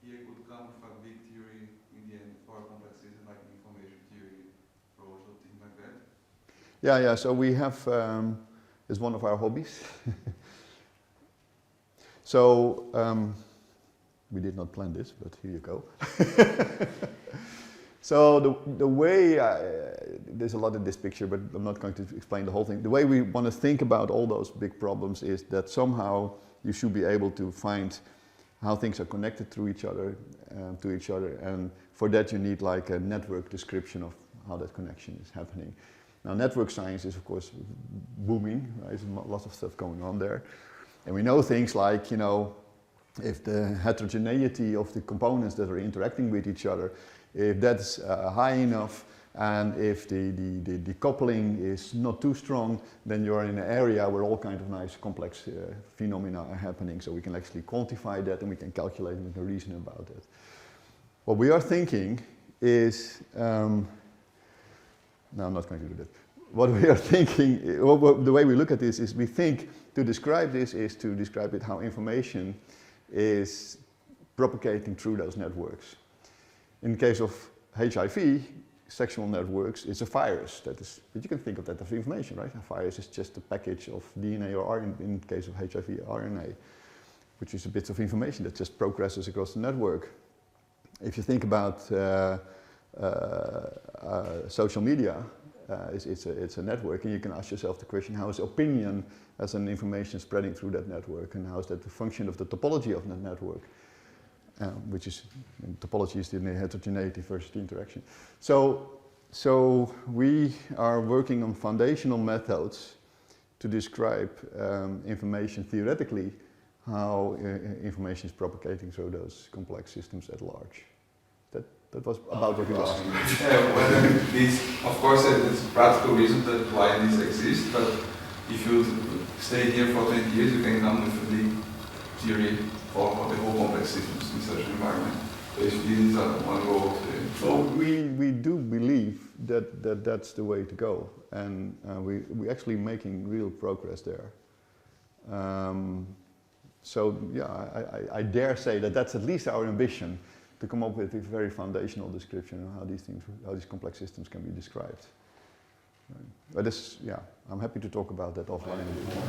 here could come with a big theory in the end for complex systems, like information theory approach or things like that? Yeah. So we have, it's one of our hobbies. So we did not plan this, but here you go. So the way, there's a lot in this picture, but I'm not going to explain the whole thing. The way we want to think about all those big problems is that somehow you should be able to find how things are connected to each other, and for that you need like a network description of how that connection is happening. Now network science is of course booming, right? There's lots of stuff going on there. And we know things like, if the heterogeneity of the components that are interacting with each other, if that's high enough, and if the coupling is not too strong, then you're in an area where all kinds of nice complex phenomena are happening. So we can actually quantify that and we can calculate and we can reason about it. What we are thinking is, no, I'm not going to do that. What we are thinking, the way we look at this is we think to describe this is to describe it how information is propagating through those networks. In the case of HIV, sexual networks, it's a virus. But you can think of that as information, right? A virus is just a package of DNA or RNA, in the case of HIV, RNA, which is a bit of information that just progresses across the network. If you think about social media, it's a network, and you can ask yourself the question, how is opinion as an information spreading through that network, and how is that the function of the topology of that network, which is, topology is the heterogeneity versus the interaction. So we are working on foundational methods to describe information theoretically, how information is propagating through those complex systems at large. That was about what you were asking. Whether this, of course, it's a practical reason that why this exists, but if you stay here for 20 years, you can come with a big theory for the whole complex systems in such an environment. So if this is one goal. So we do believe that that's the way to go, and we're actually making real progress there. So yeah, I dare say that that's at least our ambition, to come up with a very foundational description of how these complex systems can be described. Right. But this, I'm happy to talk about that offline a bit more.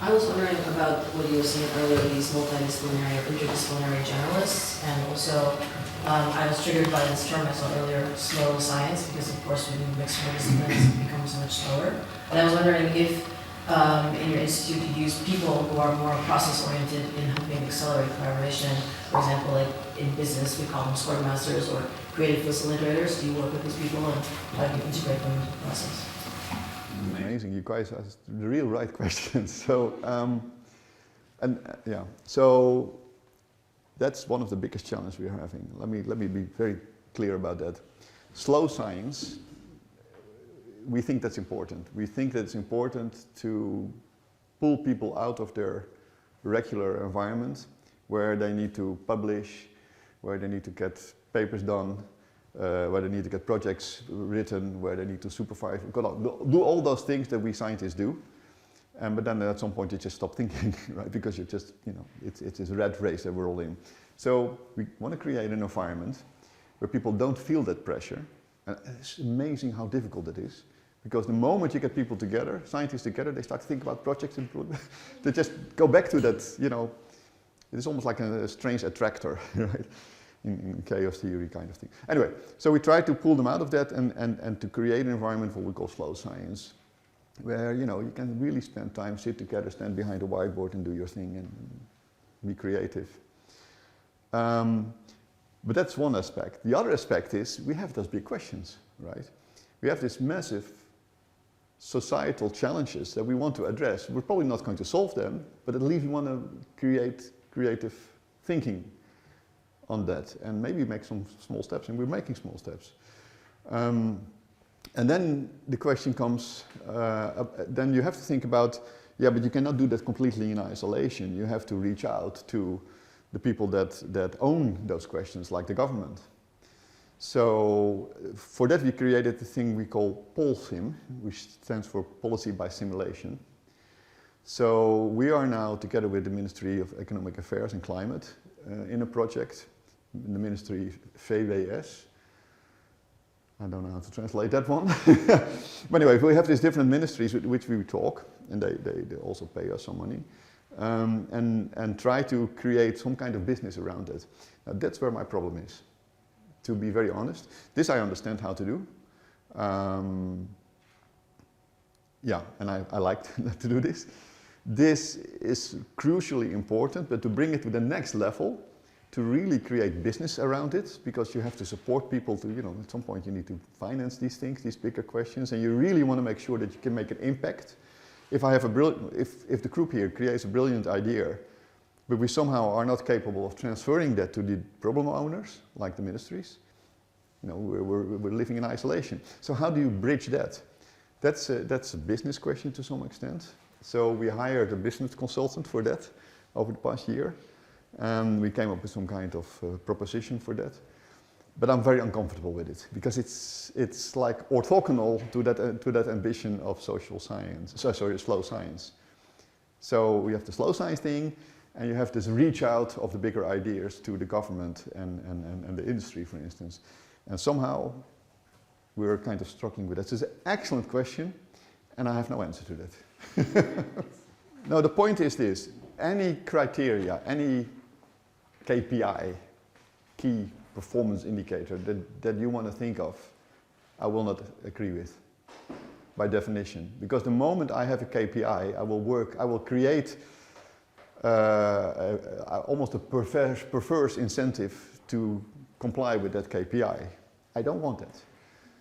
I was wondering about what you were saying earlier, these multidisciplinary or interdisciplinary generalists, and also I was triggered by this term I saw earlier, slow science, because of course when you mix more disciplines it becomes so much slower. And I was wondering if in your institute you use people who are more process-oriented in helping accelerate collaboration. For example, like in business we call them Scrum Masters or creative facilitators. Do you work with these people and how do you integrate them into the process? Amazing, you guys asked the real right questions. So, so that's one of the biggest challenges we're having. Let me be very clear about that. Slow science, we think that's important. We think that it's important to pull people out of their regular environment where they need to publish, where they need to get papers done, where they need to get projects written, where they need to supervise, do all those things that we scientists do. But then at some point you just stop thinking, right? Because you're just, it's this rat race that we're all in. So we want to create an environment where people don't feel that pressure. And it's amazing how difficult it is. Because the moment you get people together, scientists together, they start to think about projects and they just go back to that, you know, it's almost like a strange attractor, right? In chaos theory kind of thing. Anyway, so we try to pull them out of that and to create an environment for what we call slow science, where, you know, you can really spend time, sit together, stand behind a whiteboard and do your thing and be creative. But that's one aspect. The other aspect is we have those big questions, right? We have this massive societal challenges that we want to address. We're probably not going to solve them, but at least we want to create creative thinking on that and maybe make some small steps, and we're making small steps. And then the question comes, then you have to think about, yeah, but you cannot do that completely in isolation. You have to reach out to the people that own those questions, like the government. So for that we created the thing we call POLSIM, which stands for Policy by Simulation. So we are now, together with the Ministry of Economic Affairs and Climate, in a project, in the Ministry VWS. I don't know how to translate that one. But anyway, we have these different ministries with which we talk, and they also pay us some money. And try to create some kind of business around it. Now that's where my problem is, to be very honest. This I understand how to do. Yeah, and I like to do this. This is crucially important, but to bring it to the next level, to really create business around it, because you have to support people to, you know, at some point you need to finance these things, these bigger questions, and you really want to make sure that you can make an impact. If I have if the group here creates a brilliant idea, but we somehow are not capable of transferring that to the problem owners, like the ministries, you know, we're living in isolation. So how do you bridge that? That's a business question to some extent. So we hired a business consultant for that over the past year, and we came up with some kind of proposition for that. But I'm very uncomfortable with it, because it's like orthogonal to that ambition of social science, slow science. So we have the slow science thing, and you have this reach out of the bigger ideas to the government and the industry, for instance. And somehow we're kind of struggling with that. So it's an excellent question, and I have no answer to that. No, the point is this: any criteria, any KPI, key performance indicator that you want to think of, I will not agree with, by definition. Because the moment I have a KPI, I will create almost a perverse incentive to comply with that KPI. I don't want that.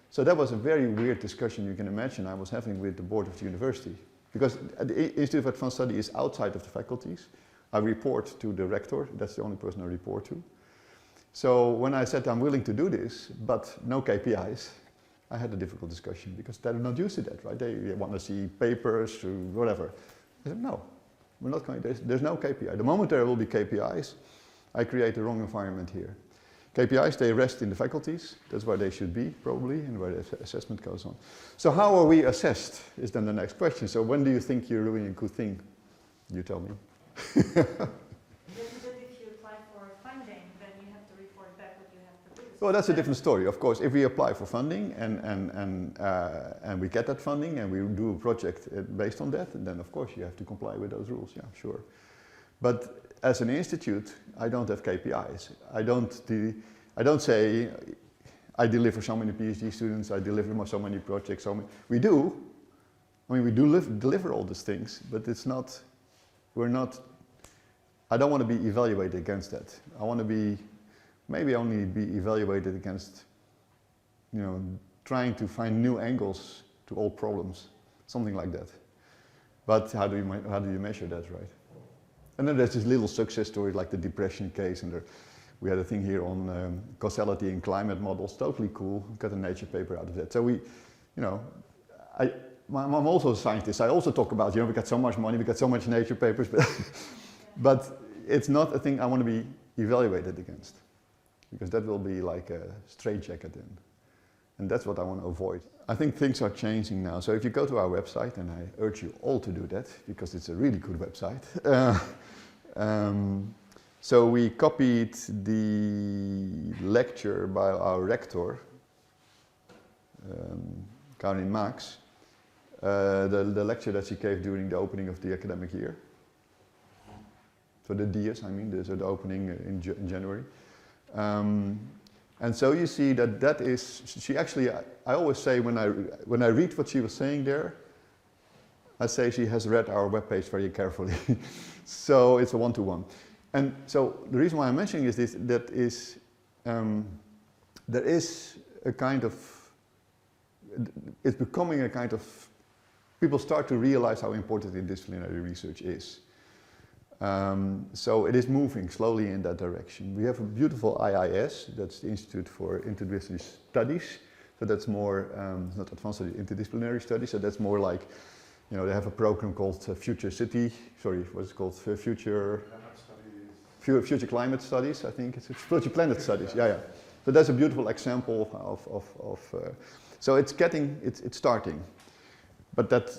So that was a very weird discussion you can imagine I was having with the board of the university. Because the Institute of Advanced Study is outside of the faculties. I report to the rector, that's the only person I report to. So when I said I'm willing to do this, but no KPIs, I had a difficult discussion, because they're not used to that, right? They want to see papers or whatever. I said, no, we're not going, there's no KPI. The moment there will be KPIs, I create the wrong environment here. KPIs, they rest in the faculties, that's where they should be, probably, and where the assessment goes on. So how are we assessed, is then the next question. So when do you think you're doing a good thing? You tell me. If you apply for funding, then you have to report back what you have produced. Well, that's a different story, of course. If we apply for funding and we get that funding and we do a project based on that, then of course you have to comply with those rules, yeah, sure. But as an institute, I don't have KPIs. I don't say I deliver so many PhD students, I deliver so many projects. We do. I mean, we do deliver all these things, but it's not. I don't want to be evaluated against that. I want to maybe only be evaluated against, you know, trying to find new angles to all problems, something like that. But how do you measure that, right? And then there's this little success story like the depression case, and we had a thing here on causality in climate models, totally cool, got a Nature paper out of that. So we, you know, I'm also a scientist, I also talk about, you know, we got so much money, we got so much Nature papers, but it's not a thing I want to be evaluated against, because that will be like a straitjacket then. And that's what I want to avoid. I think things are changing now. So if you go to our website, and I urge you all to do that, because it's a really good website, So we copied the lecture by our rector, Karin Max, the lecture that she gave during the opening of the academic year. So the dias, I mean, the opening in January. And so you see that is, she actually, I always say when I read what she was saying there, I say she has read our webpage very carefully. So it's a one-to-one. And so the reason why I'm mentioning is this, there is a kind of, it's becoming a kind of, people start to realize how important interdisciplinary research is. So it is moving slowly in that direction. We have a beautiful IIS, that's the Institute for Interdisciplinary Studies. So that's more, not advanced interdisciplinary studies, so that's more like, you know, they have a program called Future City, sorry, what's it called? Future Climate Studies, I think. It's Future Planet Studies, yeah. So that's a beautiful example of so it's starting. But that,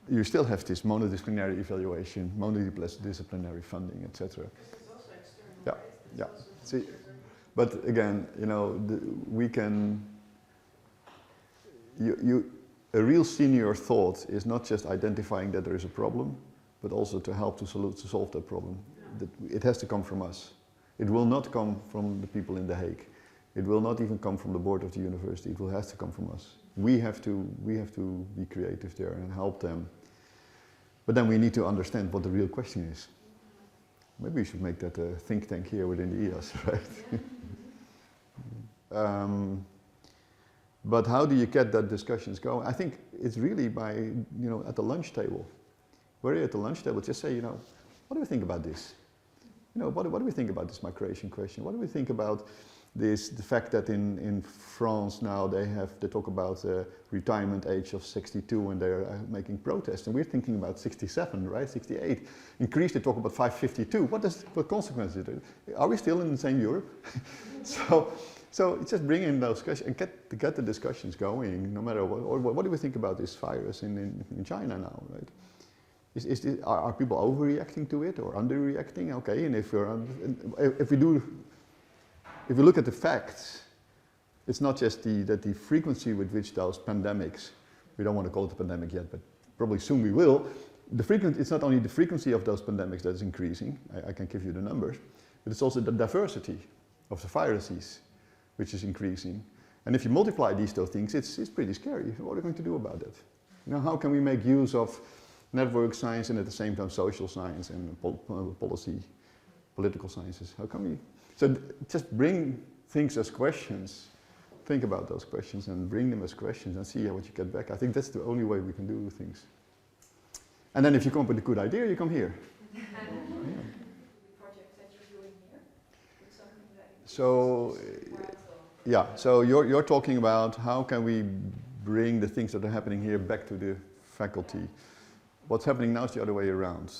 you still have this monodisciplinary evaluation, monodisciplinary funding, etc. It's also external, Yeah, right? It's yeah. also See, external. but again, you know, we can. A real senior thought is not just identifying that there is a problem, but also to help to solve that problem. That it has to come from us. It will not come from the people in The Hague. It will not even come from the board of the university. It will have to come from us. We have to be creative there and help them. But then we need to understand what the real question is. Maybe we should make that a think tank here within the EAS, right? But how do you get that discussions going? I think it's really by, you know, at the lunch table. Where you're at the lunch table, just say, you know, what do we think about this? You know, what do we think about this migration question? What do we think about this, the fact that in France now they talk about retirement age of 62 and they're making protests, and we're thinking about 67, right, 68. In Greece they talk about 552. What consequences? Are we still in the same Europe? So just bring in those questions and get the discussions going, no matter what. Or what do we think about this virus in China now, right? Are people overreacting to it or underreacting? Okay, and if we look at the facts, it's not just that the frequency with which those pandemics, we don't want to call it a pandemic yet, but probably soon we will. It's not only the frequency of those pandemics that is increasing. I can give you the numbers, but it's also the diversity of the viruses, which is increasing. And if you multiply these two things, it's pretty scary. What are we going to do about that? You know, how can we make use of network science and at the same time social science and policy, political sciences? How can we? So just bring things as questions. Think about those questions and bring them as questions and see what you get back. I think that's the only way we can do things. And then if you come up with a good idea, you come here. Yeah. Project that you're doing here? With something that So, yeah, so you're talking about how can we bring the things that are happening here back to the faculty. What's happening now is the other way around,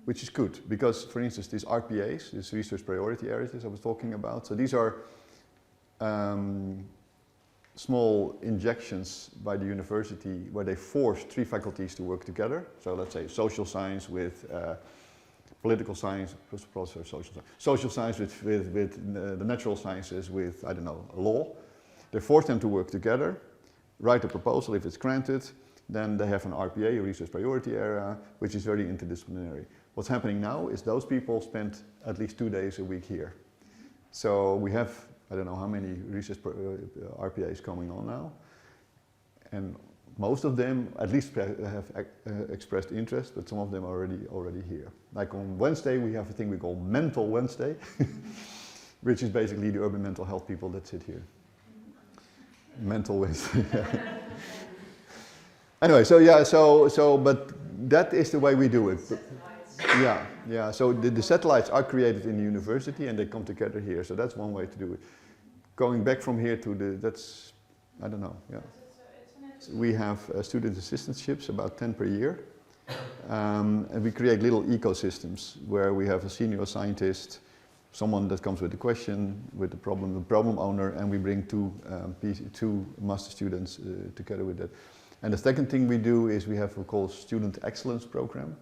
which is good because, for instance, these RPAs, these research priority areas I was talking about, so these are small injections by the university where they force 3 faculties to work together. So let's say social science with political science, social science with the natural sciences with, I don't know, law. They force them to work together, write a proposal if it's granted, then they have an RPA, a research priority area, which is very interdisciplinary. What's happening now is those people spend at least 2 days a week here. So we have, I don't know how many research RPAs coming on now, and most of them at least have expressed interest, but some of them are already here. Like on Wednesday, we have a thing we call Mental Wednesday, which is basically the urban mental health people that sit here. Mental Wednesday. Anyway, but that is the way we do it. Yeah. So the satellites are created in the university and they come together here. So that's one way to do it. Going back from here to that's, I don't know, yeah. We have student assistantships, about 10 per year. And we create little ecosystems where we have a senior scientist, someone that comes with the question, with the problem owner, and we bring two master students together with that. And the second thing we do is we have what we call Student Excellence Program.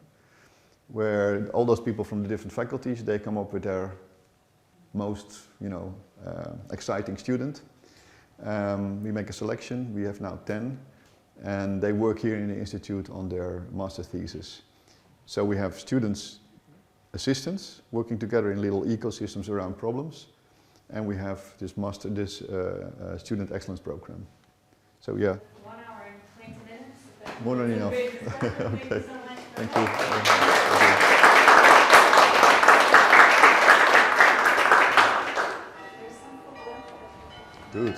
where all those people from the different faculties, they come up with their most, exciting student. We make a selection. We have now 10, and they work here in the institute on their master thesis. So we have students, assistants, working together in little ecosystems around problems, and we have this student excellence program. So yeah. 1 hour and 20 minutes. More than enough. Okay. Thank you. Good.